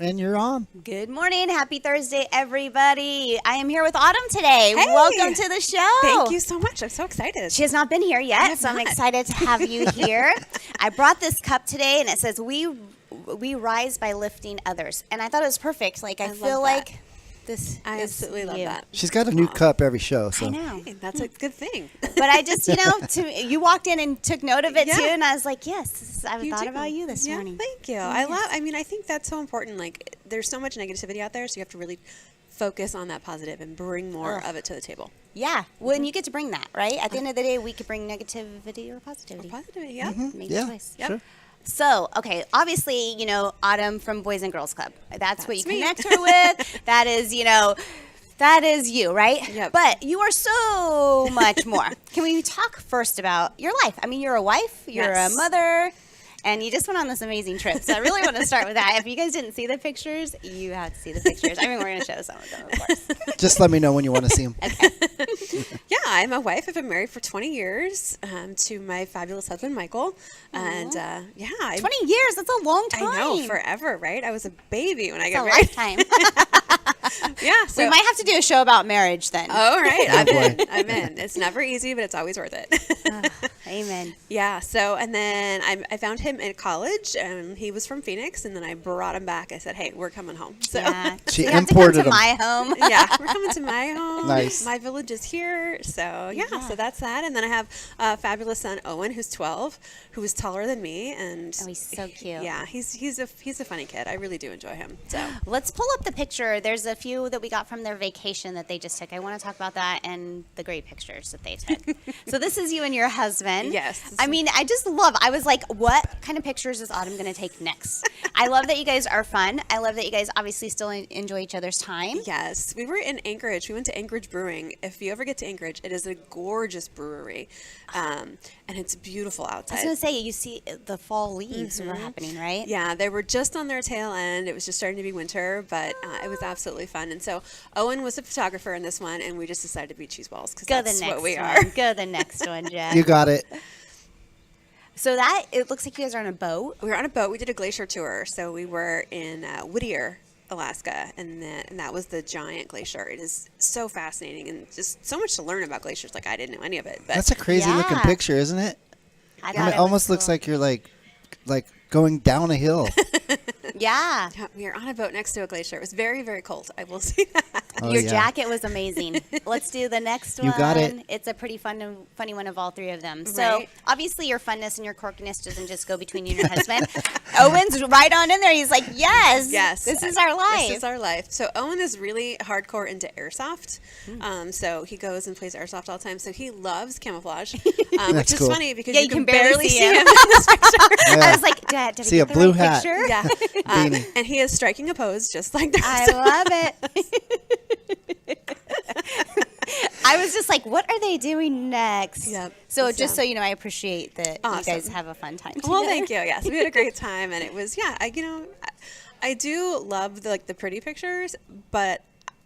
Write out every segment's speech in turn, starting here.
And you're on. Good morning. Happy Thursday, everybody. I am here with Autumn today. Hey. Welcome to the show. Thank you so much. I'm so excited. She has not been here yet, so I'm excited to have you here. I brought this cup today, and it says, we rise by lifting others. And I thought it was perfect. Like, I feel like this I is absolutely love you. that. She's got a new cup every show. So. I know. Hey, that's a good thing. But I just, you walked in and took note of it, Yeah. too, and I was like, yes, I've thought do. about you this morning. Thank you. Yes. I think that's so important. Like, there's so much negativity out there, so you have to really focus on that positive and bring more of it to the table. Yeah. Well, and you get to bring that, right? At the end of the day, we could bring negativity or positivity. Positivity, yeah. Make Yeah, a choice. Yep. sure. So, okay, obviously, Autumn from Boys and Girls Club. That's what you me. connect her with. That is you, right? Yep. But you are so much more. Can we talk first about your life? I mean, you're a wife, you're Yes. a mother, and you just went on this amazing trip. So I really want to start with that. If you guys didn't see the pictures, you have to see the pictures. I mean, we're going to show some of them, of course. Just let me know when you want to see them. Yeah, I'm a wife. I've been married for 20 years to my fabulous husband, Michael. And 20 years, that's a long time. I know, forever, right? I was a baby when I It's a got married. lifetime. Yeah, so We might have to do a show about marriage then. all right, I'm boy. in. I'm in. It's never easy, but it's always worth it. Amen. Yeah. So, and then I found him in college, and he was from Phoenix, and then I brought him back. I said, "Hey, we're coming home." So, Yeah. She You have to come imported to them. my home. yeah, we're coming to my home. Nice. My village is here. So, yeah, so that's that. And then I have a fabulous son, Owen, who's 12, who is taller than me, and Oh, he's so cute. Yeah, he's a funny kid. I really do enjoy him. So, Let's pull up the picture. There's a few that we got from their vacation that they just took. I want to talk about that and the great pictures that they took. So this is you and your husband. Yes. I mean, I was like, what kind of pictures is Autumn going to take next? I love that you guys are fun. I love that you guys obviously still enjoy each other's time. yes, we were in Anchorage. We went to Anchorage Brewing. If you ever get to Anchorage, it is a gorgeous brewery, and it's beautiful I outside. was going to say, you see the fall leaves were happening, right? Yeah, they were just on their tail end. It was just starting to be winter, but it was absolutely fun. And so Owen was a photographer in this one, and we just decided to be cheese balls because Go that's the next what we one. are. Go the next one, Jeff. You got it. So it looks like you guys are on a boat. We were on a boat. We did a glacier tour. So we were in Whittier, Alaska, and that was the giant glacier. It is so fascinating and just so much to learn about glaciers. Like, I didn't know any of it. But That's a crazy looking Yeah. picture, isn't it? I I thought mean, it it almost was looks cool. like you're like going down a hill. Yeah. yeah, we were on a boat next to a glacier. It was very, very cold. I will say that. Oh, Your yeah. jacket was amazing. Let's do the next one. You got it. It's a pretty funny one of all three of them. So Right. obviously your funness and your quirkiness doesn't just go between you and your husband. Owen's right on in there. He's like, yes, Yes. this is our life. This is our life. So Owen is really hardcore into airsoft. So he goes and plays airsoft all the time. So he loves camouflage, which That's is cool. funy because Yeah, you can barely see him him. in this picture. I was like, Dad, did See I a get the blue right hat. picture? Yeah. Beanie. And he is striking a pose just like the I rest of love it. I was just like, what are they doing next? Yep. So just So- so you know, I appreciate that you guys Awesome. have a fun time Well, together. thank you. Yes, we had a great time, and it was I do love the pretty pictures, but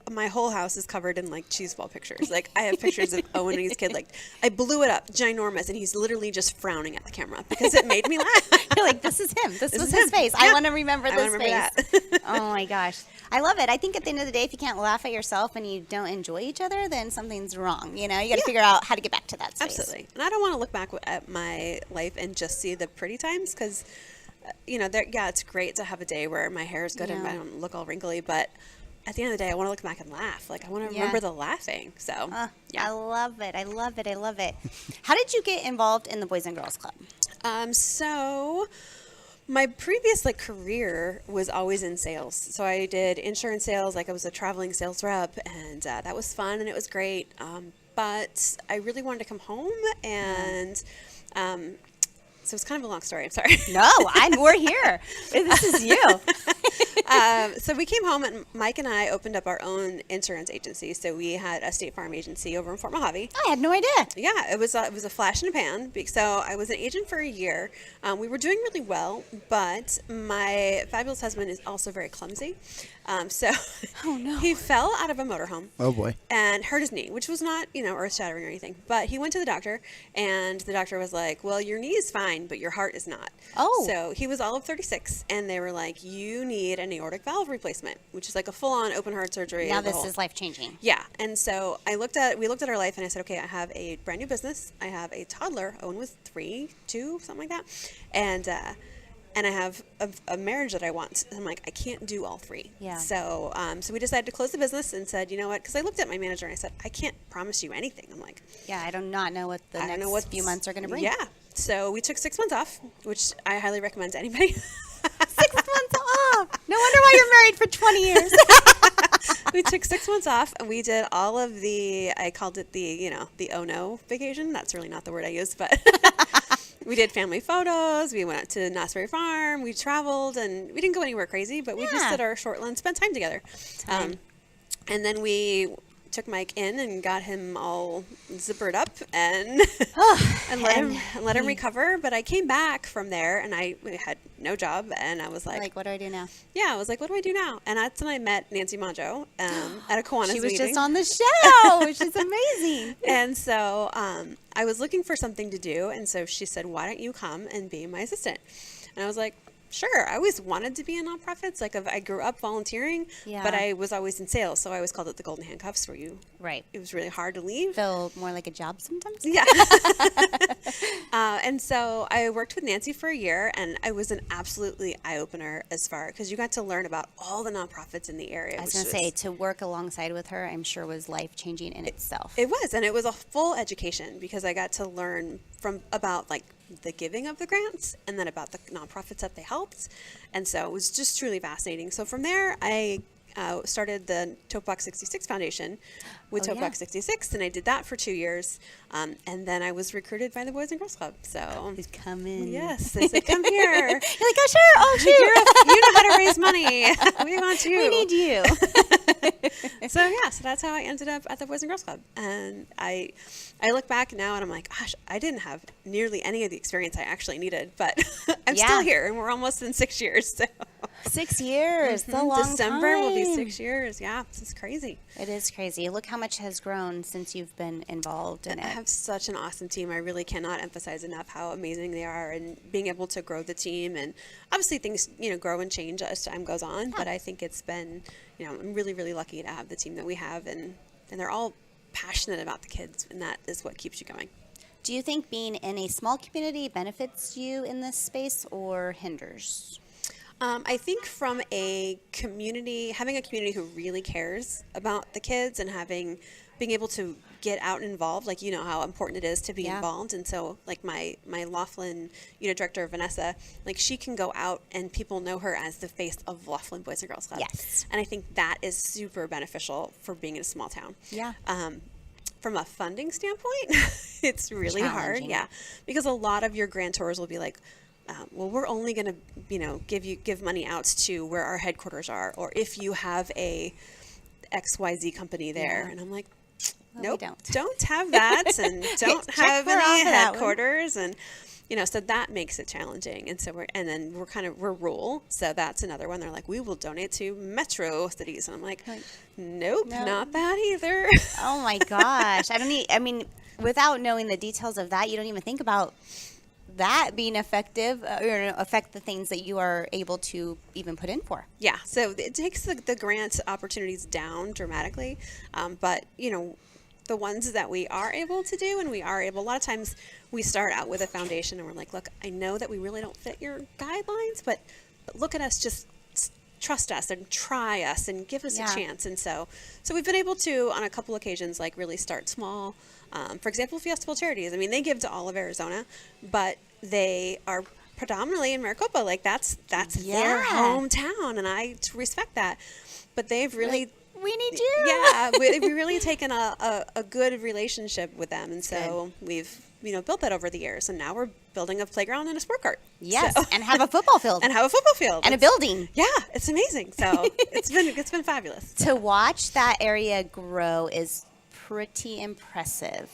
my whole house is covered in like cheese ball pictures. Like, I have pictures of Owen when he's a kid. Like, I blew it up, ginormous, and he's literally just frowning at the camera because it made me laugh. You're like, this is him. This was is his him. face. I Yeah. want to remember I this wanna remember face. that. Oh my gosh. I love it. I think at the end of the day, if you can't laugh at yourself and you don't enjoy each other, then something's wrong. You know, you got to figure out how to get back to that space. Absolutely. And I don't want to look back at my life and just see the pretty times because, it's great to have a day where my hair is good and Yeah. I don't look all wrinkly, but at the end of the day, I want to look back and laugh. Like, I want to Yeah. remember the laughing. So, I love it. I love it. I love it. How did you get involved in the Boys and Girls Club? So my previous career was always in sales. So I did insurance sales, like I was a traveling sales rep, and that was fun and it was great. But I really wanted to come home, and so it's kind of a long story. I'm sorry. No, we're here. This is you. So we came home, and Mike and I opened up our own insurance agency. So we had a State Farm agency over in Fort Mojave. I had no idea. Yeah, it was a flash in a pan. So I was an agent for a year. We were doing really well, but my fabulous husband is also very clumsy. So Oh, no. he fell out of a motorhome. Oh boy. And hurt his knee, which was not, earth shattering or anything. But he went to the doctor, and the doctor was like, well, your knee is fine, but your heart is not. Oh. So he was all of 36, and they were like, you need a new aortic valve replacement, which is like a full-on open heart surgery. Now this is life-changing. Yeah. And so we looked at our life and I said, okay, I have a brand new business. I have a toddler. Owen was 2, something like that. And I have a marriage that I want. I'm like, I can't do all 3. Yeah. So we decided to close the business and said, you know what? Because I looked at my manager and I said, I can't promise you anything. I'm like, Yeah, I do not know what the next few months are going to bring. Yeah. So we took 6 months off, which I highly recommend to anybody. 6 months off. No wonder why you're married for 20 years. We took 6 months off and we did all of I called it the oh no vacation. That's really not the word I used, but we did family photos. We went to Knott's Farm. We traveled and we didn't go anywhere crazy, but we just did our short lunch, spent time together. And then we took Mike in and got him all zippered up and let him recover. But I came back from there and I had no job and I was like, what do I do now? Yeah, I was like, what do I do now? And that's when I met Nancy Monjo at a Kiwanis She was meeting. just on the show, which is amazing. And so I was looking for something to do, and so she said, why don't you come and be my assistant? And I was like, sure. I always wanted to be in nonprofits. Like I grew up volunteering, but I was always in sales, so I always called it the golden handcuffs, where it was really hard to leave. Feel more like a job sometimes. Yeah. And so I worked with Nancy for a year, and it was an absolutely eye-opener because you got to learn about all the nonprofits in the area. I was going to say, to work alongside with her, I'm sure was life-changing in itself. It was, and it was a full education because I got to learn about like the giving of the grants and then about the nonprofits that they helped. And so it was just truly fascinating. So from there, I started the Topebox 66 Foundation with Topebox 66, and I did that for 2 years. And then I was recruited by the Boys and Girls Club. So He's coming. yes, they said, come here. You're like, oh, sure. Oh, shoot. You know how to raise money. We want you. We need you. So that's how I ended up at the Boys and Girls Club. And I look back now and I'm like, gosh, I didn't have nearly any of the experience I actually needed, but I'm still here, and we're almost in 6 years. So 6 years. It's a long December time. will be 6 years. Yeah, this is crazy. It is crazy. Look how much has grown since you've been involved in I it. have such an awesome team. I really cannot emphasize enough how amazing they are, and being able to grow the team. And obviously things, grow and change as time goes on. But I think it's been, I'm really, really lucky to have the team that we have, and they're all passionate about the kids, and that is what keeps you going. Do you think being in a small community benefits you in this space or hinders? I think from having a community who really cares about the kids and being able to get out and involved, like, how important it is to be involved. And so like my Laughlin director, Vanessa, like she can go out and people know her as the face of Laughlin Boys and Girls Club. Yes. And I think that is super beneficial for being in a small town. Yeah. From a funding standpoint, it's really hard. Yeah. Because a lot of your grantors will be like, well, we're only going to, give money out to where our headquarters are, or if you have a XYZ company there. Yeah. And I'm like, nope, don't have that, and don't have any headquarters. And, so that makes it challenging. And so we're rural. So that's another one. They're like, we will donate to metro cities. And I'm like, nope, not that either. Oh my gosh. I mean, without knowing the details of that, you don't even think about that being effective or affect the things that you are able to even put in for. Yeah. So it takes the grant opportunities down dramatically. But, the ones that we are able to do, and a lot of times we start out with a foundation and we're like, look, I know that we really don't fit your guidelines, but look at us, just trust us and try us and give us a chance. And so we've been able to, on a couple occasions, like really start small. For example, Fiesta Charities. I mean, they give to all of Arizona, but they are predominantly in Maricopa. Like that's their hometown, and I respect that. But they've really, we need you. Yeah, we've really taken a good relationship with them, and so we've built that over the years, and now we're building a playground and a sport cart. Yes, and have a football field. And a building. Yeah, it's amazing. So it's been fabulous. To watch that area grow is pretty impressive.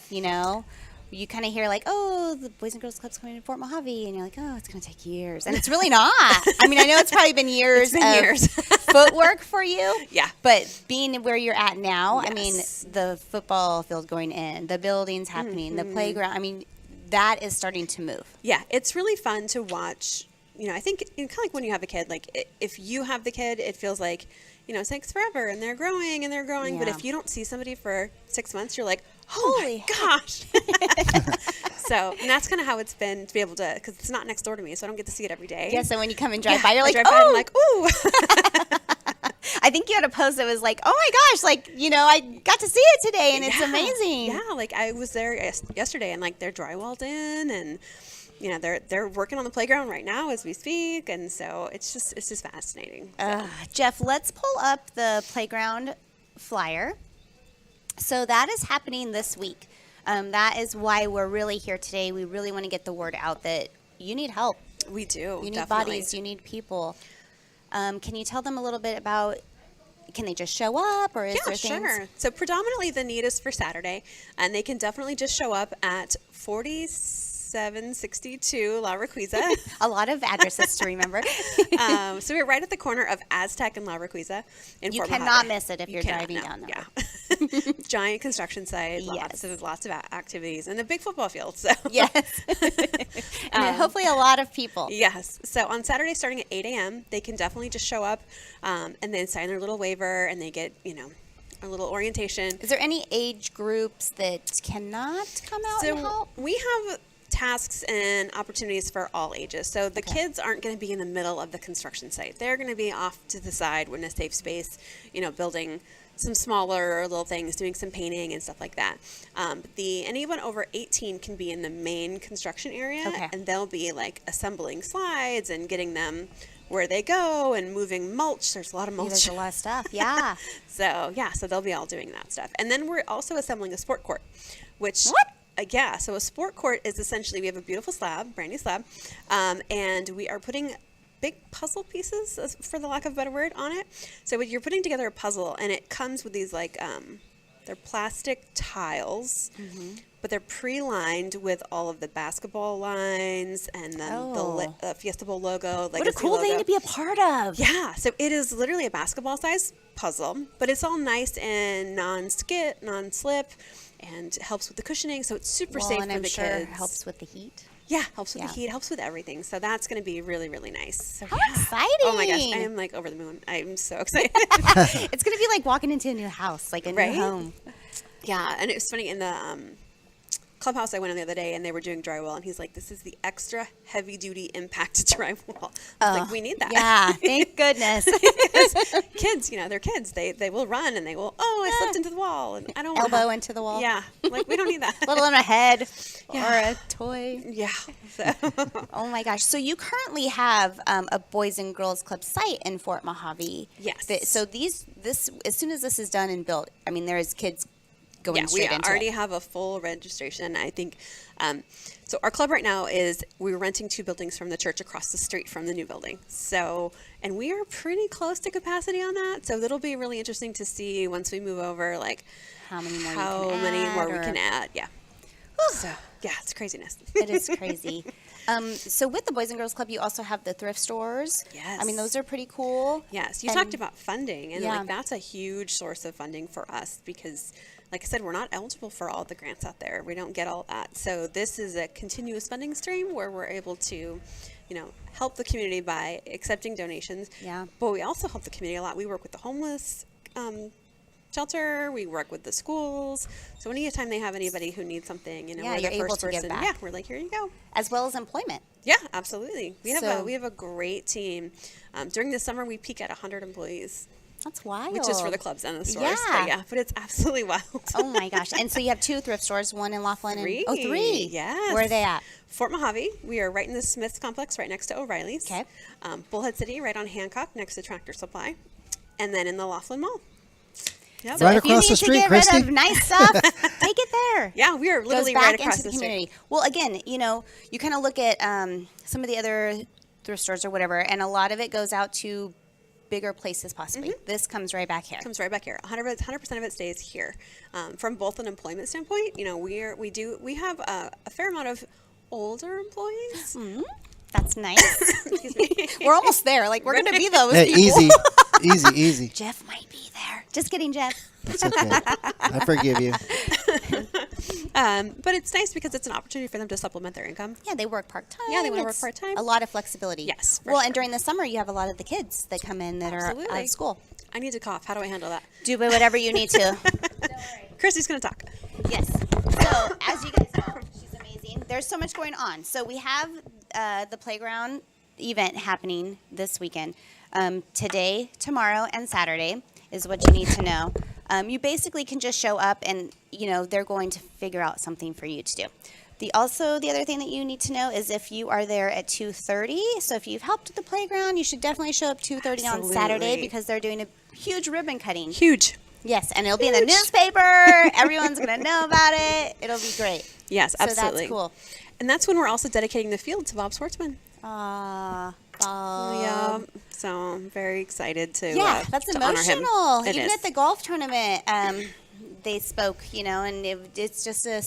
You kind of hear like, oh, the Boys and Girls Club's coming to Fort Mojave, and you're like, oh, it's going to take years, and it's really not. I mean, I know it's probably been years of footwork for you. Yeah. But being where you're at now, I mean, the football field going in, the buildings happening, the playground. I mean, that is starting to move. Yeah, it's really fun to watch I think kind of like when you have a kid, like if you have the kid, it feels like, it takes forever and they're growing and they're growing. But Yeah. if you don't see somebody for 6 months, you're like, Holy my gosh. So, and that's kind of how it's been to be able to, because it's not next door to me, so I don't get to see it every day. Yeah, so when you come and drive by, you're I like, drive by and I'm like, ooh. I think you had a post that was like, oh my gosh, like, I got to see it today and it's Yeah. amazing. Yeah, like I was there yesterday and like they're drywalled in and they're working on the playground right now as we speak, and so it's just fascinating. So. Jeff, let's pull up the playground flyer. So that is happening this week. That is why we're really here today. We really want to get the word out that you need help. We do. You need definitely. bodies. You need people. Can you tell them a little bit about, can they just show up, or is there things? Sure. So predominantly the need is for Saturday, and they can definitely just show up at 4762 La Requisa. A lot of addresses to remember. So we're right at the corner of Aztec and La Requisa in You Fort cannot Mojave. miss it if You you're cannot, driving no. down there. Yeah. Giant construction site, Yes. lots of activities, and a big football field. So Yes. And hopefully a lot of people. Yes. So on Saturday, starting at 8 a.m., they can definitely just show up and then sign their little waiver, and they get, a little orientation. Is there any age groups that cannot come out and help? We have tasks and opportunities for all ages. So the kids aren't going to be in the middle of the construction site. They're going to be off to the side in a safe space, building some smaller little things, doing some painting and stuff like that. Anyone over 18 can be in the main construction area, and they'll be like assembling slides and getting them where they go and moving mulch. There's a lot of mulch. There's a lot of stuff. Yeah. So they'll be all doing that stuff. And then we're also assembling a sport court, which... What? So a sport court is essentially, we have a beautiful slab, brand new slab, and we are putting big puzzle pieces, for the lack of a better word, on it. So you're putting together a puzzle, and it comes with these they're plastic tiles, but they're pre-lined with all of the basketball lines and then the Fiesta Bowl logo. What a cool thing to be a part of. Yeah, so it is literally a basketball-sized puzzle, but it's all nice and non-skid, non-slip, and helps with the cushioning, so it's super safe and for I'm the sure kids. helps with the heat. Yeah, helps with the heat, helps with everything. So that's going to be really, really nice. So, How exciting! Oh my gosh, I am like over the moon. I'm so excited. It's going to be like walking into a new house, like a new home. Yeah, and it was funny in the clubhouse I went in the other day, and they were doing drywall, and he's like, "This is the extra heavy-duty impacted drywall." Like, we need that. Yeah, thank goodness. Kids, they're kids. They will run, and they will. Oh, I slipped into the wall, and I don't want Elbow into the wall. Yeah, like we don't need that. Let alone a head or a toy. Yeah. So. Oh my gosh! So you currently have a Boys and Girls Club site in Fort Mojave. Yes. So this as soon as this is done and built, I mean, there is kids going straight into it. We already have a full registration. I think, so our club right now we're renting 2 buildings from the church across the street from the new building. So, and we are pretty close to capacity on that. So it'll be really interesting to see once we move over, like how many more we can add. Yeah. So yeah, it's craziness. It is crazy. So with the Boys and Girls Club, you also have the thrift stores. Yes. I mean, those are pretty cool. Yes. You talked about funding, and Yeah. like that's a huge source of funding for us because, like I said, we're not eligible for all the grants out there. We don't get all that. So this is a continuous funding stream where we're able to, help the community by accepting donations. Yeah. But we also help the community a lot. We work with the homeless shelter. We work with the schools. So anytime they have anybody who needs something, we're you're the able first to give person. back. Yeah, we're like, here you go. As well as employment. Yeah, absolutely. We have So- we have a great team. During the summer, we peak at 100 employees. That's wild. Which is for the clubs and the stores. Yeah. But it's absolutely wild. Oh my gosh. And so you have 2 thrift stores, one in Laughlin and 3. 3. Yes. Where are they at? Fort Mojave. We are right in the Smiths complex right next to O'Reilly's. Okay. Bullhead City right on Hancock next to Tractor Supply. And then in the Laughlin Mall. Yep. So Right if you across need the to street, get Christy. rid of nice stuff, take it there. Yeah, we are Goes literally back right across into the the street. community. Well, again, you kind of look at some of the other thrift stores or whatever, and a lot of it goes out to bigger places possibly. This comes right back here. Comes right back here. 100% of it stays here. From both an employment standpoint, we have a fair amount of older employees. That's nice. Excuse me. We're almost there. Like, we're going to be those Hey, people. easy. Jeff might be there. Just kidding, Jeff. It's okay. I forgive you. But it's nice because it's an opportunity for them to supplement their income. Yeah, they work part-time. Yeah, they wanna work It's part-time. A lot of flexibility. Yes, for Well, sure. and during the summer, you have a lot of the kids that come in that are out Absolutely. of school. I need to cough. How do I handle that? Do whatever you need to. Christy's going to talk. Yes. So, as you guys know, she's amazing. There's so much going on. So, we have the playground event happening this weekend. Today, tomorrow, and Saturday is what you need to know. You basically can just show up and, they're going to figure out something for you to do. The other thing that you need to know is if you are there at 2:30, so if you've helped with the playground, you should definitely show up 2:30 on Saturday Absolutely. because they're doing a huge ribbon cutting. Huge. Yes, and it'll be in the Huge. newspaper. Everyone's going to know about it. It'll be great. Yes, absolutely. So that's cool. And that's when we're also dedicating the field to Bob Schwartzman. Bob. Oh. Yeah. So I'm very excited to Yeah, that's to honor him. emotional. It Even is. at the golf tournament, they spoke, and it's just a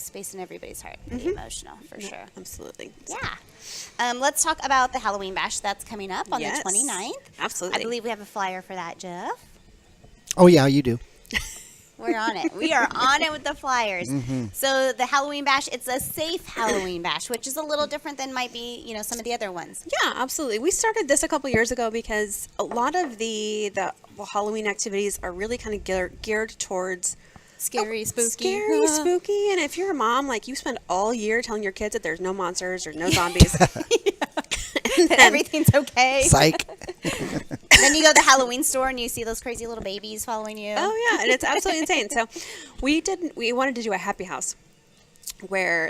space in everybody's heart. Pretty emotional, for sure. Absolutely. Yeah. Let's talk about the Halloween Bash that's coming up on Yes, the 29th. absolutely. I believe we have a flyer for that, Jeff. Oh, yeah, you do. We're on it. We are on it with the flyers. So the Halloween Bash, it's a safe Halloween Bash, which is a little different than might be, some of the other ones. Yeah, absolutely. We started this a couple years ago because a lot of the Halloween activities are really kind of geared towards Scary, spooky. Scary, spooky. And if you're a mom, you spend all year telling your kids that there's no monsters or no zombies. And then, Everything's okay. Psych. Then you go to the Halloween store and you see those crazy little babies following you. oh yeah, and it's absolutely insane. So we wanted to do a happy house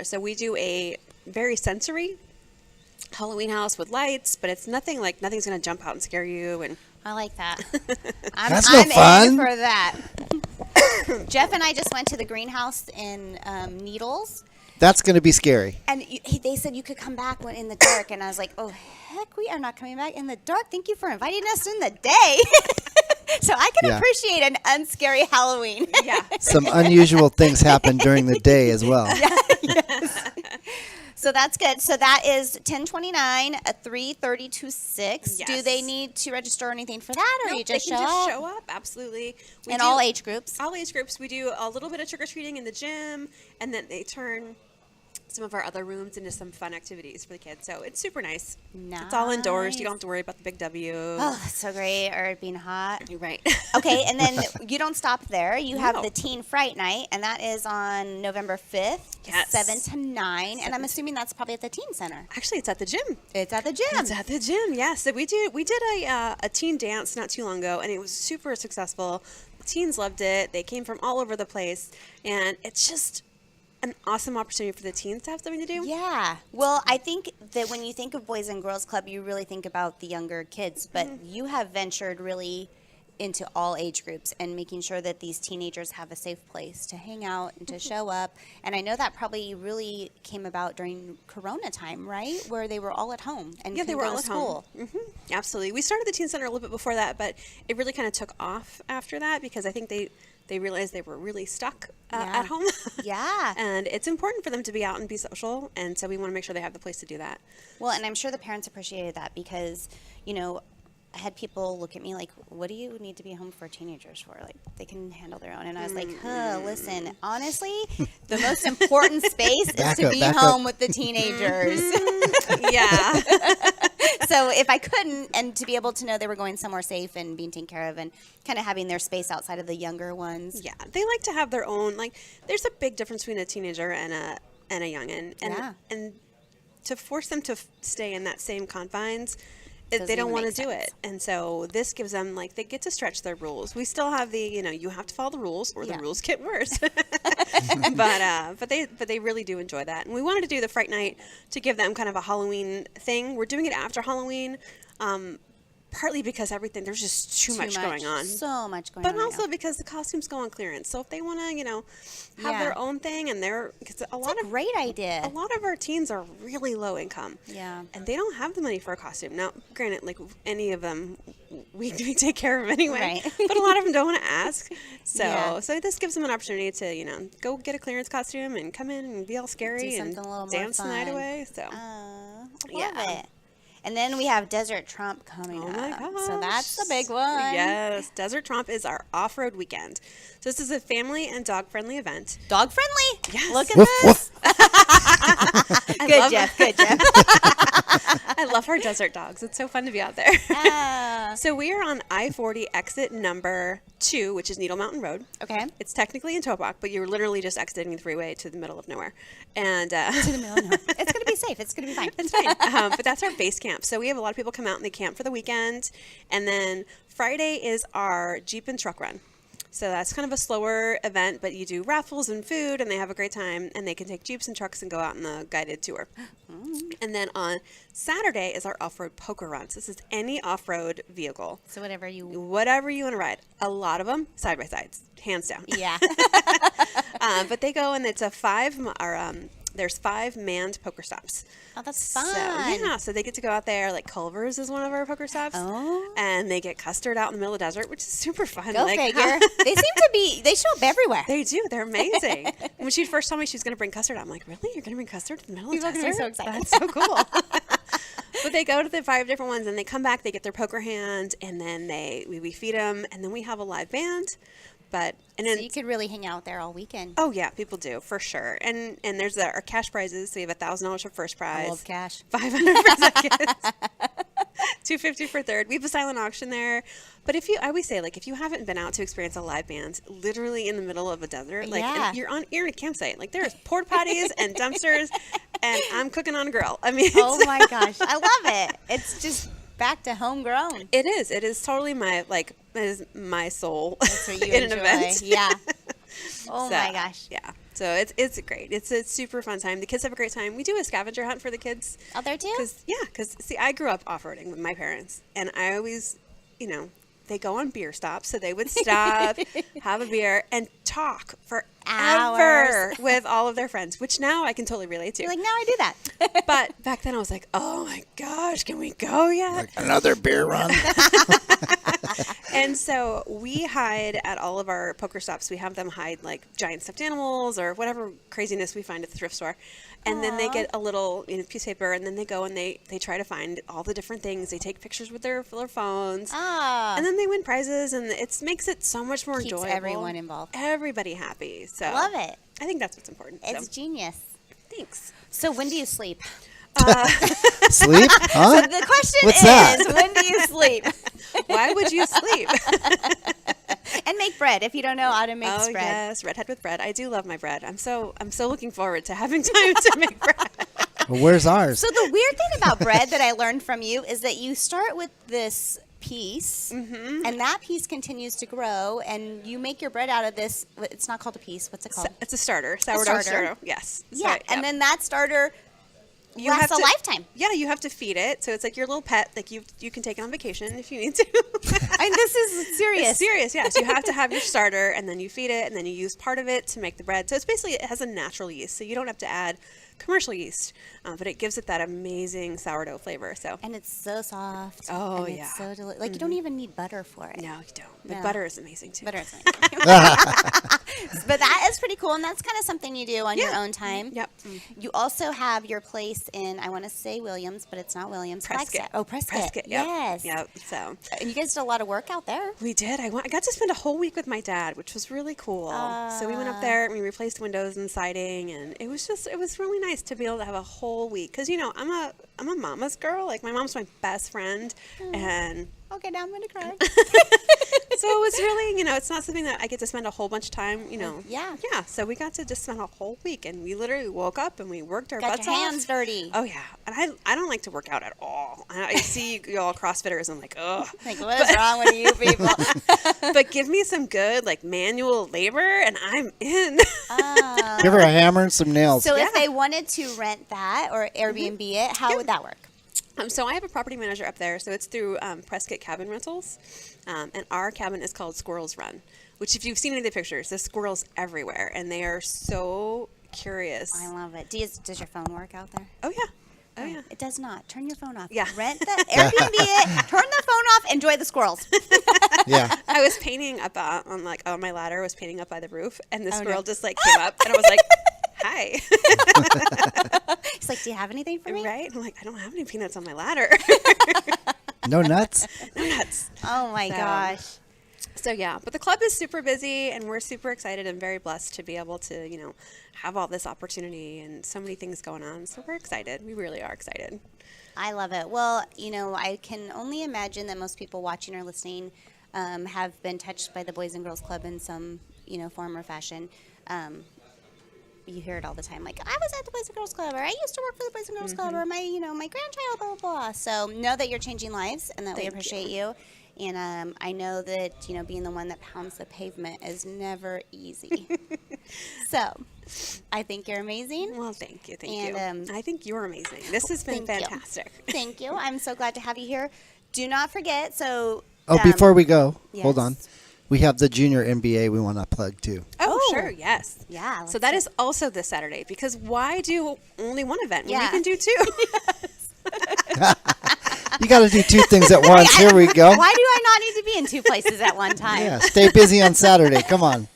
so we do a very sensory Halloween house with lights, but it's nothing's going to jump out and scare you. And I like that. That's no I'm fun. in for that. Jeff and I just went to the greenhouse in Needles, That's going to be scary. and they said you could come back in the dark, and I was like, oh, heck, we are not coming back in the dark. Thank you for inviting us in the day. So I can Yeah. appreciate an unscary Halloween. yeah, Some unusual things happen during the day as well. So that's good. So that is 1029, 3:30 to 6. Do Yes. they need to register or anything for that, or Nope, you just they can show just up? show up. Absolutely. We In do- all age groups. all age groups. We do a little bit of trick or treating in the gym, and then they turn some of our other rooms into some fun activities for the kids. So it's super nice. It's all indoors. You don't have to worry about the big W. Oh, that's so great. Or it being hot. You're right. Okay, and then you don't stop there. You have No. the Teen Fright Night, and that is on November 5th, Yes. 7 to 9. And I'm assuming that's probably at the Teen Center. Actually, it's at the gym. It's at the gym. It's at the gym. Yeah. So we did a teen dance not too long ago, and it was super successful. The teens loved it. They came from all over the place, and it's just an awesome opportunity for the teens to have something to do. Yeah. Well, I think that when you think of Boys and Girls Club, you really think about the younger kids, but you have ventured really into all age groups and making sure that these teenagers have a safe place to hang out and to show up. And I know that probably really came about during Corona time, right? Where they were all at home and Yeah, they couldn't were go all to at school. home. Absolutely. We started the teen center a little bit before that, but it really kind of took off after that because I think they realized they were really stuck Yeah. at home. Yeah. And it's important for them to be out and be social, and so we want to make sure they have the place to do that. Well, and I'm sure the parents appreciated that because, I had people look at me like, what do you need to be home for teenagers for? Like, they can handle their own. And I was like, listen, honestly, the most important space is Back to up, be back home up. with the teenagers. Yeah. So if I couldn't, and to be able to know they were going somewhere safe and being taken care of and kind of having their space outside of the younger ones. Yeah. They like to have their own, there's a big difference between a teenager and a youngin'. Yeah. And to force them to stay in that same confines, Doesn't they don't even want to make do sense. it. And so this gives them, they get to stretch their rules. We still have the, you have to follow the rules or Yeah. the rules get worse. but they really do enjoy that. And we wanted to do the Fright Night to give them kind of a Halloween thing. We're doing it after Halloween, partly because there's just too much going on. So much going But on. right also now. because the costumes go on clearance. So if they want to, have Yeah. their own thing and because a lot it's a of great idea. a lot of our teens are really low income. Yeah. And they don't have the money for a costume. Now, granted, any of them we take care of anyway. Right. But a lot of them don't want to ask. So Yeah. so this gives them an opportunity to, go get a clearance costume and come in and be all scary and something a little more dance the night fun. away. So I love Yeah. it. And then we have Desert Trump coming Oh my up. gosh. So that's the big one. Yes, Desert Trump is our off-road weekend. So this is a family and dog-friendly event. Dog friendly? Yes. Look at Woof, this. woof. Good, Jeff. Good, Jeff. I love our desert dogs. It's so fun to be out there. Ah. So we are on I-40 exit number 2, which is Needle Mountain Road. Okay. It's technically in Tobacco, but you're literally just exiting the freeway to the middle of nowhere. And To the middle of nowhere. It's going to be safe. It's going to be fine. it's fine. But that's our base camp. So we have a lot of people come out and they camp for the weekend. And then Friday is our Jeep and truck run. So that's kind of a slower event, but you do raffles and food, and they have a great time, and they can take Jeeps and trucks and go out on the guided tour. And then on Saturday is our off-road poker run. So this is any off-road vehicle, So whatever you... whatever you want to ride. A lot of them side-by-sides, hands down. Yeah. But they go, and it's a there's 5 manned poker stops. Oh, that's So, fun. yeah, so they get to go out there. Like Culver's is one of our poker stops. Oh. And they get custard out in the middle of the desert, which is super fun. Go Like, figure. They seem to be... They show up everywhere. They do. They're amazing. And when she first told me she was going to bring custard, I'm like, really? You're going to bring custard to the middle of the People are desert? gonna be so excited. That's so cool. But they go to the 5 different ones, and they come back. They get their poker hand, and then we feed them, and then we have a live band. And then So you could really hang out there all weekend. oh yeah, people do for sure. And there's our cash prizes. So you have $1,000 for first prize. I love cash. $500 for second. $250 for third. We have a silent auction there. But I always say, like, if you haven't been out to experience a live band, literally in the middle of a desert, like, Yeah. and you're in a campsite. Like, there's porta potties and dumpsters, and I'm cooking on a grill. I mean, Oh my gosh. I love it. It's just back to homegrown. it is. It is totally it is my soul That's what you in enjoy. an event. Yeah. Oh So, my gosh. Yeah. So it's great. It's a super fun time. The kids have a great time. We do a scavenger hunt for the kids. Out there too? Because see, I grew up off-roading with my parents, and I always, they go on beer stops, so they would stop, have a beer, and talk forever Hours. with all of their friends, which now I can totally relate to. You're like, now I do that. But back then I was like, oh my gosh, can we go yet? Like another beer run. And so we hide at all of our poker stops. We have them hide like giant stuffed animals or whatever craziness we find at the thrift store. And then they Aw. get a little piece of paper, and then they go and they try to find all the different things. They take pictures with their phones. Ah. And then they win prizes, and it makes it so much more Keeps enjoyable. everyone involved. Everybody happy. So I love it. I think that's what's important. It's So, genius. thanks. So when do you sleep? Sleep? Huh? The question What's is, that? when do you sleep? Why would you sleep? And make bread. If you don't know, Autumm makes Oh bread. yes, redhead with bread. I do love my bread. I'm so looking forward to having time to make bread. Well, where's ours? So the weird thing about bread that I learned from you is that you start with this piece, Mm-hmm. and that piece continues to grow, and you make your bread out of this. It's not called a piece. What's it called? It's a starter, sourdough starter. starter. Yes. Yeah, So, and then that starter you lasts have a to- lifetime. Yeah, you have to feed it, so it's like your little pet. Like you can take it on vacation if you need to. And this is serious. It's serious, yes. You have to have your starter, and then you feed it, and then you use part of it to make the bread. So it's basically, it has a natural yeast, so you don't have to add commercial yeast, but it gives it that amazing sourdough flavor. So And it's so soft. Oh, and yeah. It's so like you don't even need butter for it. no, you don't. But No. butter is amazing too. Butter is amazing. But that is pretty cool, and that's kind of something you do on your Yeah. own time. Yep. You also have your place in, I want to say Williams, but it's not Williams. Prescott. Flagstaff. Oh, Prescott. Prescott. Yep. Yes. Yep. So And you guys did a lot of work out there. we did. I got to spend a whole week with my dad, which was really cool. So we went up there and we replaced windows and siding, and it was really nice to be able to have a whole week. Because I'm a mama's girl. Like my mom's my best friend, and Okay, now I'm going to cry. so it was really, it's not something that I get to spend a whole bunch of time, Yeah. Yeah, so we got to just spend a whole week, and we literally woke up and we worked our Got butts your off. hands dirty. Oh, yeah. And I don't like to work out at all. I see you all CrossFitters, and I'm like, ugh. Like, what is wrong with you people? But give me some good, like, manual labor, and I'm in. Give her a hammer and some nails. So if Yeah. they wanted to rent that or Airbnb it, how would that work? So I have a property manager up there, so it's through Prescott Cabin Rentals, and our cabin is called Squirrels Run, which if you've seen any of the pictures, there's squirrels everywhere, and they are so curious. I love it. Does your phone work out there? Oh, yeah. Oh, yeah. It does not. Turn your phone off. Yeah. Rent the Airbnb it. Turn the phone off. Enjoy the squirrels. Yeah. I was painting up on my ladder, I was painting up by the roof, and the Oh, squirrel no. just, like, came up, and I was like, Hi. He's like, do you have anything for me? Right? I'm like, I don't have any peanuts on my ladder. No nuts? No nuts. Oh my So- gosh. So yeah, but the club is super busy, and we're super excited and very blessed to be able to, have all this opportunity and so many things going on. So we're excited. We really are excited. I love it. Well, I can only imagine that most people watching or listening have been touched by the Boys and Girls Club in some, form or fashion. You hear it all the time, like, I was at the Boys and Girls Club, or I used to work for the Boys and Girls Club, or my grandchild, blah, blah, blah. So know that you're changing lives and that we Thank appreciate you. And I know that, being the one that pounds the pavement is never easy. So I think you're amazing. Well, thank you. And, I think you're amazing. This has been thank you. fantastic. Thank you. I'm so glad to have you here. Do not forget, so... Before we go, hold yes. on. We have the junior NBA we want to plug too. Oh, Oh. sure. Yes. Yeah. So that is also this Saturday, because why do only one event when we Yeah. can do two? You got to do two things at once. Here we go. Why do I not need to be in two places at one time? Yeah, stay busy on Saturday. Come on.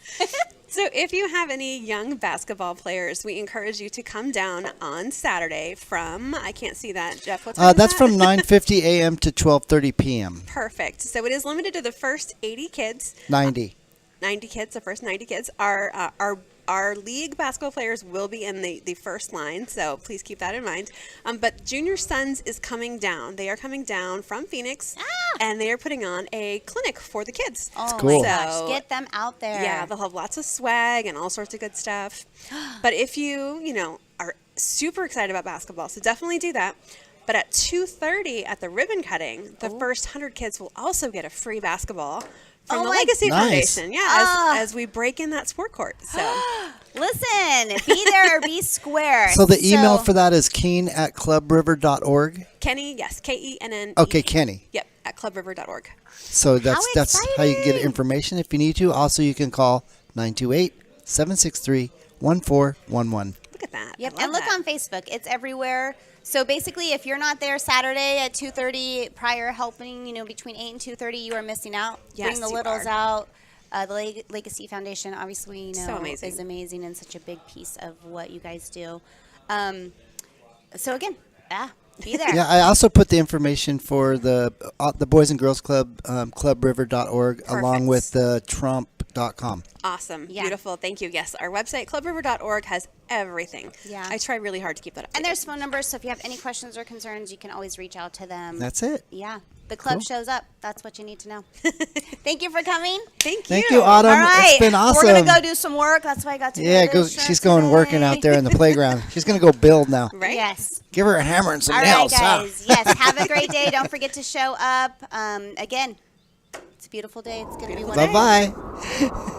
So if you have any young basketball players, we encourage you to come down on Saturday from, I can't see that, Jeff, what time is That's that? from 9:50 a.m. to 12:30 p.m. Perfect. So it is limited to the first 80 kids. 90. 90 kids, the first 90 kids. Our league basketball players will be in the first line, so please keep that in mind. But Junior Sons is coming down. They are coming down from Phoenix, and they are putting on a clinic for the kids. Oh cool. my gosh, So- get them out there. Yeah, they'll have lots of swag and all sorts of good stuff. But if you are super excited about basketball, so definitely do that. But at 2:30 at the ribbon cutting, the first 100 kids will also get a free basketball from Oh the my- Legacy Nice. Foundation. Yeah, as we break in that sport court. So Listen, be there or be square. So the email for that is keen@clubriver.org. Kenny, yes, Kenn. Okay, Kenny. Yep, at clubriver.org. So that's how you can get exciting. information if you need to. Also, you can call 928-763-1411. Look at that. Yep, I love and look that. on Facebook. It's everywhere. So basically, if you're not there Saturday at 2:30 prior helping, between 8 and 2:30, you are missing out. Yes, Bring the you littles are. out. The Legacy Foundation, obviously, So amazing. is amazing and such a big piece of what you guys do. So again, be there. Yeah, I also put the information for the Boys and Girls Club, clubriver.org, along Perfect. with the trump.com. Awesome. Yeah. Beautiful. Thank you. Yes, our website, clubriver.org, has everything. Yeah. I try really hard to keep that up. And there's phone numbers, so if you have any questions or concerns, you can always reach out to them. That's it. Yeah. The club Cool. shows up. That's what you need to know. Thank you for coming. Thank Thank you, Autumn. All right. It's been awesome. We're going to go do some work. That's why I got to Yeah, do this she's shirt going today. working out there in the playground. She's going to go build now. Right? Yes. Give her a hammer and some All right, nails. huh? guys. Yes, have a great day. Don't forget to show up. Again, it's a beautiful day. It's going to be one. Bye-bye.